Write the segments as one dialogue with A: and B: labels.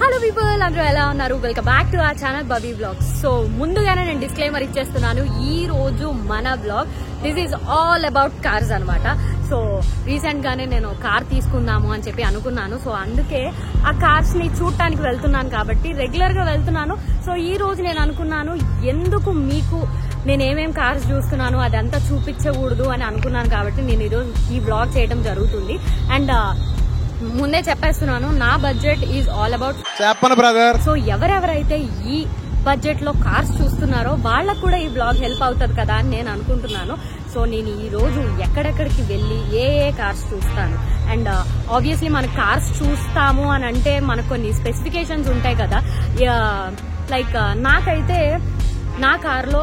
A: Hello people, అందరూ ఎలా ఉన్నారు? Welcome back to our channel Babi blogs. So ముందుగానే నేను డిస్క్లైమర్ ఇచ్చేస్తున్నాను, ఈ రోజు మన blog this is all about cars అనమాట. సో రీసెంట్ గానే నేను కార్ తీసుకుందాము అని చెప్పి అనుకున్నాను. సో అందుకే ఆ కార్స్ ని చూడటానికి వెళ్తున్నాను కాబట్టి రెగ్యులర్ గా వెళ్తున్నాను. సో ఈ రోజు నేను అనుకున్నాను, ఎందుకు మీకు నేను ఏమేం కార్స్ చూస్తున్నాను అదంతా చూపించకూడదు అని అనుకున్నాను కాబట్టి నేను ఈరోజు ఈ బ్లాగ్ చేయడం జరుగుతుంది. అండ్ ముందే చెప్పేస్తున్నాను, నా బడ్జెట్ ఈజ్ ఆల్ అబౌట్ చెప్పను బ్రదర్. సో ఎవరెవరైతే ఈ బడ్జెట్ లో కార్స్ చూస్తున్నారో వాళ్ళకు కూడా ఈ బ్లాగ్ హెల్ప్ అవుతుంది కదా అని నేను అనుకుంటున్నాను. సో నేను ఈ రోజు ఎక్కడెక్కడికి వెళ్ళి ఏ కార్స్ చూస్తాను. అండ్ ఆబ్వియస్లీ మనకు కార్స్ చూస్తాము అని అంటే మనకు కొన్ని స్పెసిఫికేషన్స్ ఉంటాయి కదా. లైక్ నాకైతే నా కార్ లో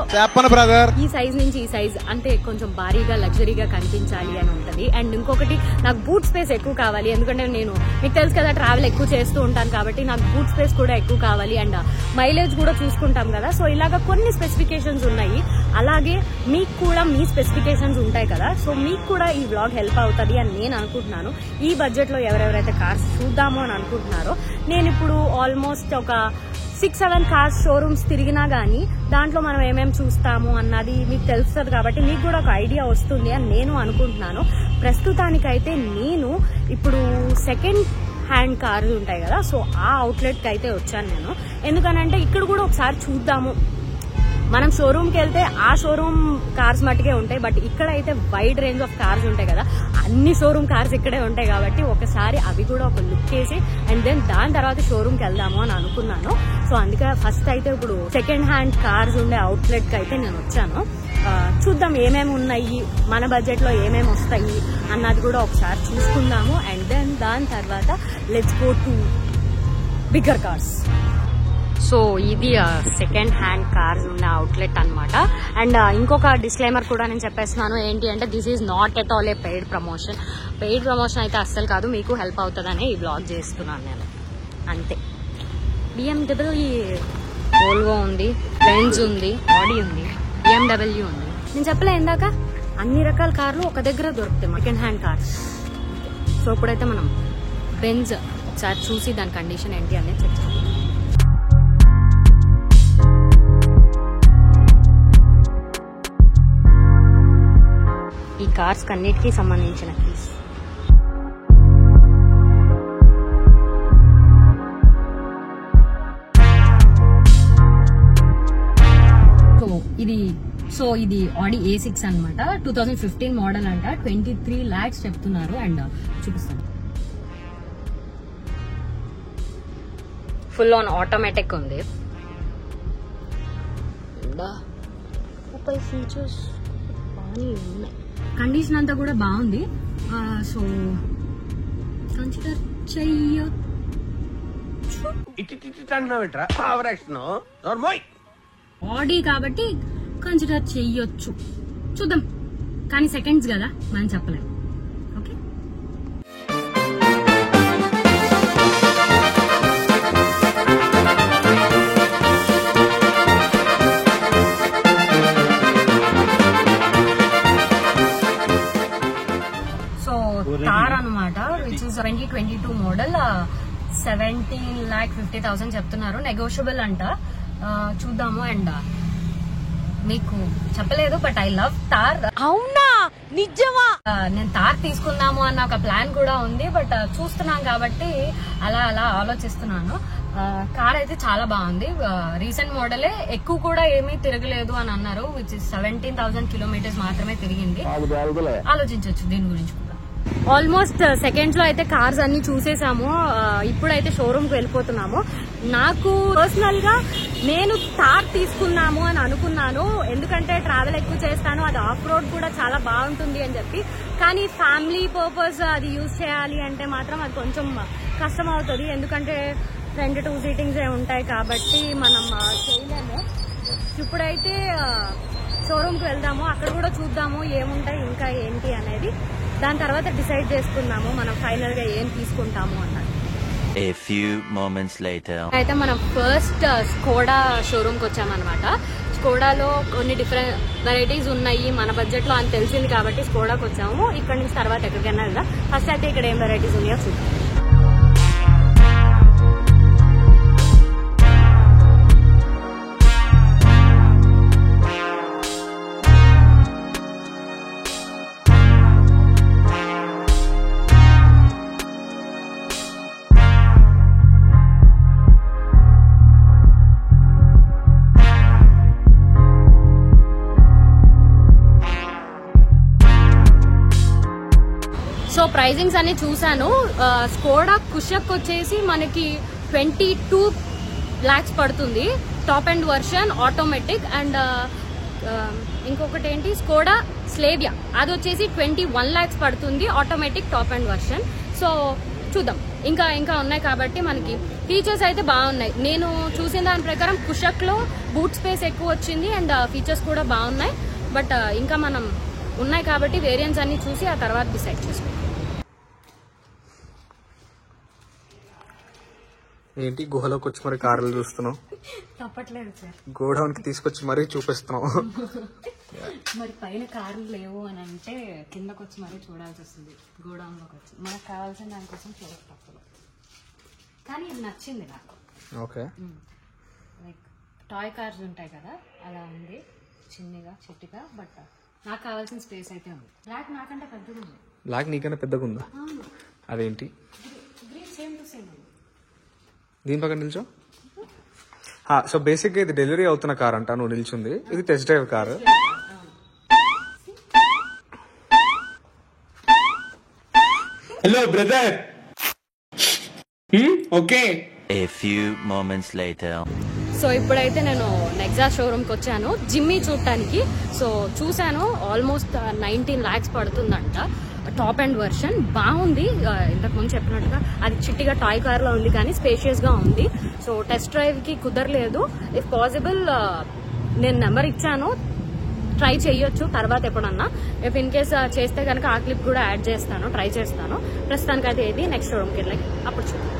A: బ్రదర్ ఈ సైజ్ నుంచి ఈ సైజ్ అంటే కొంచెం భారీగా లగ్జరీగా కనిపించాలి అని ఉంటది. అండ్ ఇంకొకటి, నాకు బూట్ స్పేస్ ఎక్కువ కావాలి. ఎందుకంటే నేను మీకు తెలుసు కదా, ట్రావెల్ ఎక్కువ చేస్తూ ఉంటాను కాబట్టి నాకు బూట్ స్పేస్ కూడా ఎక్కువ కావాలి. అండ్ మైలేజ్ కూడా చూసుకుంటాం కదా. సో ఇలాగా కొన్ని స్పెసిఫికేషన్స్ ఉన్నాయి. అలాగే మీకు కూడా మీ స్పెసిఫికేషన్స్ ఉంటాయి కదా. సో మీకు కూడా ఈ వ్లాగ్ హెల్ప్ అవుతుంది అని నేను అనుకుంటున్నాను. ఈ బడ్జెట్ లో ఎవరెవరైతే కార్స్ చూద్దాము అని అనుకుంటున్నారో, నేను ఇప్పుడు ఆల్మోస్ట్ ఒక 6-7 కార్స్ షోరూమ్స్ తిరిగినా గానీ దాంట్లో మనం ఏమేమి చూస్తాము అన్నది మీకు తెలుస్తుంది కాబట్టి మీకు కూడా ఒక ఐడియా వస్తుంది అని నేను అనుకుంటున్నాను. ప్రస్తుతానికైతే నేను ఇప్పుడు సెకండ్ హ్యాండ్ కార్లు ఉంటాయి కదా, సో ఆ అవుట్లెట్ కి అయితే వచ్చాను నేను. ఎందుకనంటే ఇక్కడ కూడా ఒకసారి చూద్దాము. మనం షోరూమ్ కి వెళ్తే ఆ షోరూమ్ కార్స్ మట్టుకే ఉంటాయి, బట్ ఇక్కడ అయితే వైడ్ రేంజ్ ఆఫ్ కార్స్ ఉంటాయి కదా, అన్ని షోరూమ్ కార్స్ ఇక్కడే ఉంటాయి కాబట్టి ఒకసారి అవి కూడా ఒక లుక్ వేసి అండ్ దెన్ దాని తర్వాత షోరూమ్ కి వెళ్దాము అని అనుకున్నాను. సో అందుకే ఫస్ట్ అయితే ఇప్పుడు సెకండ్ హ్యాండ్ కార్స్ ఉండే అవుట్లెట్ కి అయితే నేను వచ్చాను. చూద్దాం ఏమేమి ఉన్నాయి, మన బడ్జెట్ లో ఏమేమి వస్తాయి అన్నది కూడా ఒకసారి చూసుకుందాము. అండ్ దెన్ దాని తర్వాత let's go to bigger cars. So ఇది సెకండ్ హ్యాండ్ కార్స్ ఉన్న అవుట్లెట్ అనమాట. అండ్ ఇంకొక డిస్క్లైమర్ కూడా నేను చెప్పేస్తున్నాను, ఏంటి అంటే this is not at all A paid promotion. Paid promotion అయితే అస్సలు కాదు, మీకు హెల్ప్ అవుతుందని ఈ బ్లాగ్ చేస్తున్నాను నేను, అంతే. BMW, వోల్వో ఉంది, బెంజ్ ఉంది, ఆడి ఉంది, BMW ఉంది. నేను చెప్పలే ఇందాక, అన్ని రకాల కార్లు ఒక దగ్గర దొరుకుతాయి సెకండ్ హ్యాండ్ కార్స్. సో ఇప్పుడైతే మనం బెంజ్ ఒకసారి చూసి దాని కండిషన్ ఏంటి అనేది చెక్ చేద్దాం. ఈ కార్స్ కన్నిటికీ సంబంధించిన కీస్. ఇది ఆడి A6 అనమాట, 2015 మోడల్ అంట. 23 lakhs చెప్తున్నారు. అండ్ చూపిస్తాను, ఫుల్ ఆన్ ఆటోమేటిక్ ఉంది. ఫీచర్స్ బాగానే ఉన్నాయి, కండిషన్ అంతా కూడా బాగుంది. సో కన్సిడర్ చెయ్యొచ్చు. ఆడి కాబట్టి కన్సిడర్ చెయ్యొచ్చు, చూద్దాం. కానీ సెకండ్స్ కదా, మనం చెప్పలేం. ఓకే, కార్ అనమాట, విచ్ ఇస్ 2022 మోడల్. 17,50,000 చెప్తున్నారు, నెగోషియబుల్ అంట. చూద్దాము. అండ్ మీకు చెప్పలేదు, బట్ ఐ లవ్ థార్. అవునా, నిజమా? నేను థార్ తీసుకుందాము అన్న ఒక ప్లాన్ కూడా ఉంది, బట్ చూస్తున్నాం కాబట్టి అలా ఆలోచిస్తున్నాను. కార్ అయితే చాలా బాగుంది. రీసెంట్ మోడలే, ఎక్కువ కూడా ఏమీ తిరగలేదు అని అన్నారు, విచ్ ఇస్ 17,000 కిలోమీటర్స్ మాత్రమే తిరిగింది. ఆలోచించవచ్చు దీని గురించి కూడా. ఆల్మోస్ట్ సెకండ్స్ లో అయితే కార్స్ అన్ని చూసేసాము. ఇప్పుడైతే షోరూమ్ కి వెళ్ళిపోతున్నాము. నాకు పర్సనల్ గా నేను థార్ తీసుకున్నాము అని అనుకున్నాను, ఎందుకంటే ట్రావెల్ ఎక్కువ చేస్తాను, అది ఆఫ్ రోడ్ కూడా చాలా బాగుంటుంది అని చెప్పి. కానీ ఫ్యామిలీ పర్పస్ అది యూజ్ చేయాలి అంటే మాత్రం అది కొంచెం కష్టం అవుతుంది, ఎందుకంటే ఫ్రంట్ 2 సీటింగ్స్ ఉంటాయి కాబట్టి మనం చేయలేము. ఇప్పుడైతే షోరూమ్ కి వెళ్దాము, అక్కడ కూడా చూద్దాము ఏముంటాయి ఇంకా ఏంటి అనేది. దాని తర్వాత డిసైడ్ చేసుకున్నాము మనం ఫైనల్ గా ఏం తీసుకుంటాము అన్నది.
B: A few moments later.
A: అయితే మనం ఫస్ట్ స్కోడా షోరూమ్ కి వచ్చామన్నమాట. స్కోడాలో కొన్ని డిఫరెంట్ వెరైటీస్ ఉన్నాయి మన బడ్జెట్ లో అని తెలిసింది కాబట్టి స్కోడాకి వచ్చాము. ఇక్కడ నుంచి తర్వాత ఎక్కడికైనా వెళ్దాం. ఫస్ట్ అయితే ఇక్కడ ఏం వెరైటీస్ ఉన్నాయో చూద్దాం. ప్రైజింగ్స్ అన్ని చూసాను. స్కోడా కుషక్ వచ్చేసి మనకి 22 lakhs పడుతుంది, top end version automatic. And ఇంకొకటి ఏంటి, స్కోడా స్లేవియా, అది వచ్చేసి 21 lakhs పడుతుంది, automatic top end version. So చూద్దాం, ఇంకా ఉన్నాయి కాబట్టి మనకి ఫీచర్స్ అయితే బాగున్నాయి. నేను చూసిన దాని ప్రకారం కుషక్ లో బూట్ స్పేస్ ఎక్కువ వచ్చింది అండ్ ఫీచర్స్ కూడా బాగున్నాయి. బట్ ఇంకా మనం ఉన్నాయి కాబట్టి వేరియంట్స్ అన్ని చూసి ఆ తర్వాత డిసైడ్ చేసుకుంటాం.
C: ఏంటి గుహలోకి వచ్చి మరి కార్లు చూస్తున్నావు?
A: తప్పట్లేదు సార్,
C: గోడౌన్ కి తీసుకొచ్చి మరీ చూపిస్తున్నావు.
A: మరి పైన కార్లు లేవు అని అంటే కిందకు వచ్చి మరీ చూడాల్సి వస్తుంది, గోడౌన్ లోకి వచ్చి. మనకు కావాల్సిన దానికోసం చూడక తప్పదు. కానీ ఇది నచ్చింది నాకు.
C: ఓకే,
A: లైక్ టాయ్ కార్స్ ఉంటాయి కదా, అలా ఉంది, చిన్నగా చిట్టిగా. బట్ నాకు కావాల్సిన స్పేస్ అయితే ఉంది. బ్లాక్ నాకంటే పెద్దగా ఉంది.
C: బ్లాక్ నీకన్నా పెద్దగా ఉందా? అదేంటి?
A: గ్రీన్ సేమ్ టు సేమ్ ఉంది.
C: దీని పక్కన నిల్చో. సో బేసిక్ గా ఇది డెలివరీ అవుతున్న కార్ అంట, నువ్వు నిల్చుంది. ఇది test drive car.
D: Hello brother. Okay.
B: A few moments later.
A: So ఇప్పుడైతే నేను నెక్సా షోరూమ్కి వచ్చాను జిమ్మీ చూడటానికి. సో చూశాను, ఆల్మోస్ట్ 19 lakhs పడుతుందంట, టాప్ అండ్ వర్షన్. బాగుంది, ఇంతకు ముందు చెప్పినట్టుగా అది చిట్టిగా టాయ్ కార్ లో ఉంది కానీ స్పేషియస్ గా ఉంది. సో టెస్ట్ డ్రైవ్ కి కుదరలేదు. ఇఫ్ పాసిబుల్ నేను నెంబర్ ఇచ్చాను, ట్రై చేయొచ్చు తర్వాత ఎప్పుడన్నా. ఇఫ్ ఇన్ కేస్ చేస్తే కనుక ఆ క్లిప్ కూడా యాడ్ చేస్తాను, ట్రై చేస్తాను. ప్రస్తుతానికైతే ఇది నెక్స్ట్ షోరూమ్కి వెళ్ళి అప్పుడు చూద్దాం.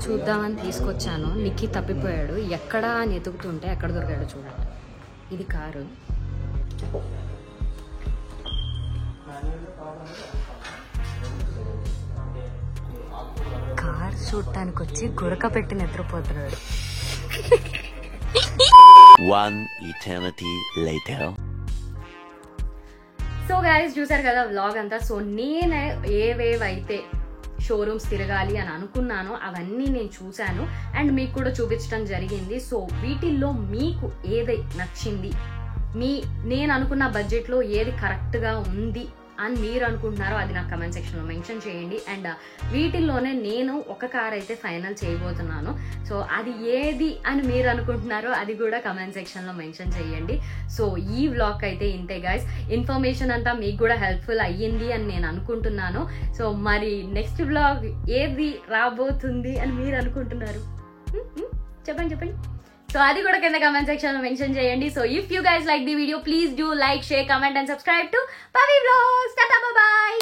A: చూద్దామని తీసుకొచ్చాను. నిక్కి తప్పిపోయాడు, ఎక్కడా అని ఎతుకుతుంటే ఎక్కడ దొరికాడు చూడండి. ఇది కారు. కార్ చూడటానికి వచ్చి గురక పెట్టి నిద్రపోతున్నాడు.
B: One eternity later.
A: So guys చూసారు కదా వ్లాగ్ అంతా. సో నేనే ఏవేవైతే షోరూమ్స్ తిరగాలి అని అనుకున్నానో అవన్నీ నేను చూశాను అండ్ మీకు కూడా చూపించడం జరిగింది. సో వీటిల్లో మీకు ఏది నచ్చింది, నేను అనుకున్న బడ్జెట్లో ఏది కరెక్ట్గా ఉంది అని మీరు అనుకుంటున్నారో అది నాకు కమెంట్ సెక్షన్లో మెన్షన్ చేయండి. అండ్ వీటిల్లోనే నేను ఒక కార్ అయితే ఫైనల్ చేయబోతున్నాను. సో అది ఏది అని మీరు అనుకుంటున్నారో అది కూడా కమెంట్ సెక్షన్లో మెన్షన్ చేయండి. సో ఈ వ్లాగ్ అయితే ఇంతే గైస్. ఇన్ఫర్మేషన్ అంతా మీకు కూడా హెల్ప్ఫుల్ అయ్యింది అని నేను అనుకుంటున్నాను. సో మరి నెక్స్ట్ వ్లాగ్ ఏది రాబోతుంది అని మీరు అనుకుంటున్నారు చెప్పండి. సో అది కూడా కింద కమెంట్ సెక్షన్ లో మెన్షన్ చేయండి. So if you guys like the video, please do like, share, comment and subscribe to Pavi vlogs. Tata, by by.